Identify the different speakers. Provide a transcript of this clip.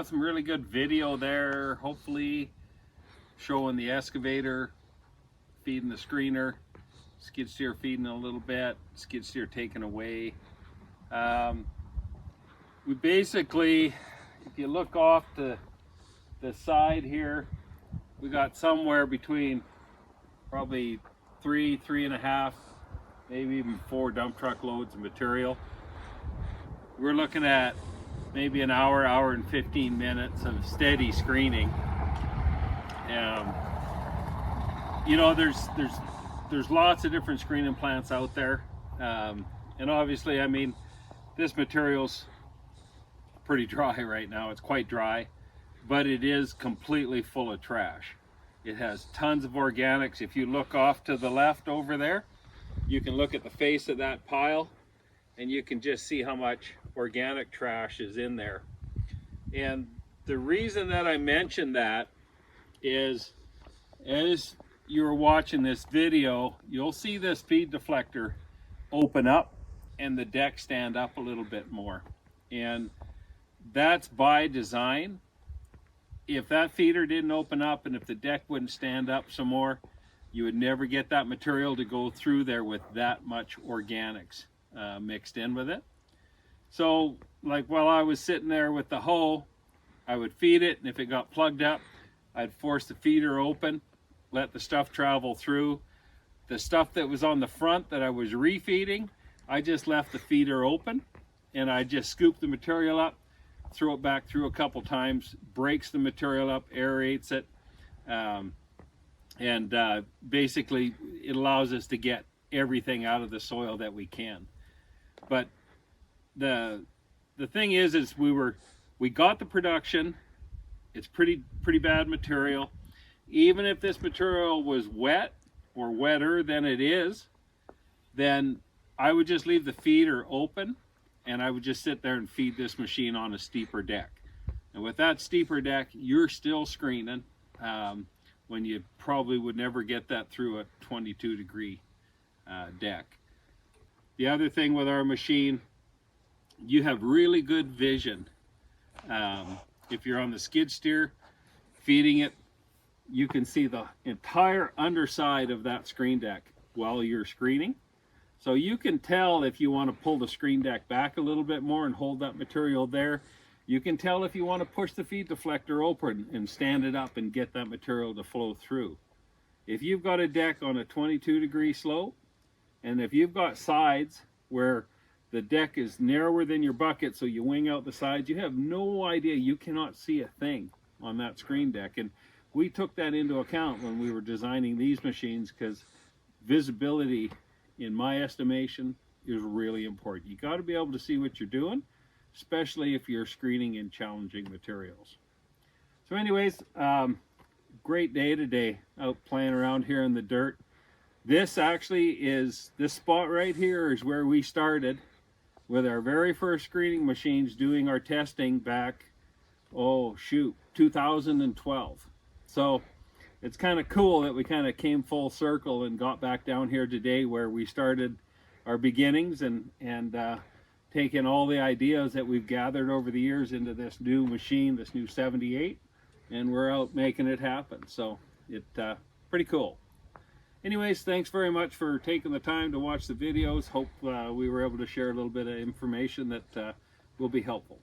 Speaker 1: got some really good video there, hopefully showing the excavator feeding the screener, skid steer feeding a little bit, skid steer taken away. We basically, if you look off the side here, we got somewhere between probably 3.5, maybe even 4 dump truck loads of material. We're looking at maybe an hour and 15 minutes of steady screening. You know, there's lots of different screening plants out there, and obviously, I mean, this material's pretty dry right now. It's quite dry, but it is completely full of trash. It has tons of organics. If you look off to the left over there, you can look at the face of that pile and you can just see how much organic trash is in there. And the reason that I mentioned that is, as you're watching this video, you'll see this feed deflector open up and the deck stand up a little bit more. And that's by design. If that feeder didn't open up and if the deck wouldn't stand up some more, you would never get that material to go through there with that much organics mixed in with it. So like while I was sitting there with the hoe, I would feed it, and if it got plugged up, I'd force the feeder open, let the stuff travel through. The stuff that was on the front that I was refeeding, I just left the feeder open and I just scooped the material up, throw it back through a couple times, breaks the material up, aerates it, and basically it allows us to get everything out of the soil that we can. But the thing is we got the production. It's pretty bad material. Even if this material was wet or wetter than it is, then I would just leave the feeder open and I would just sit there and feed this machine on a steeper deck. And with that steeper deck, you're still screening when you probably would never get that through a 22-degree deck. The other thing with our machine, you have really good vision. If you're on the skid steer feeding it, you can see the entire underside of that screen deck while you're screening. So you can tell if you want to pull the screen deck back a little bit more and hold that material there. You can tell if you want to push the feed deflector open and stand it up and get that material to flow through. If you've got a deck on a 22-degree slope, and if you've got sides where the deck is narrower than your bucket, so you wing out the sides, you have no idea, you cannot see a thing on that screen deck. And we took that into account when we were designing these machines, because visibility, in my estimation, is really important. You got to be able to see what you're doing, especially if you're screening in challenging materials. So anyways, great day today out playing around here in the dirt. This actually is, this spot right here is where we started with our very first screening machines doing our testing back, 2012. So it's kind of cool that we kind of came full circle and got back down here today where we started our beginnings, and taken all the ideas that we've gathered over the years into this new machine, this new 78, and we're out making it happen. So it's pretty cool. Anyways, thanks very much for taking the time to watch the videos. Hope we were able to share a little bit of information that will be helpful.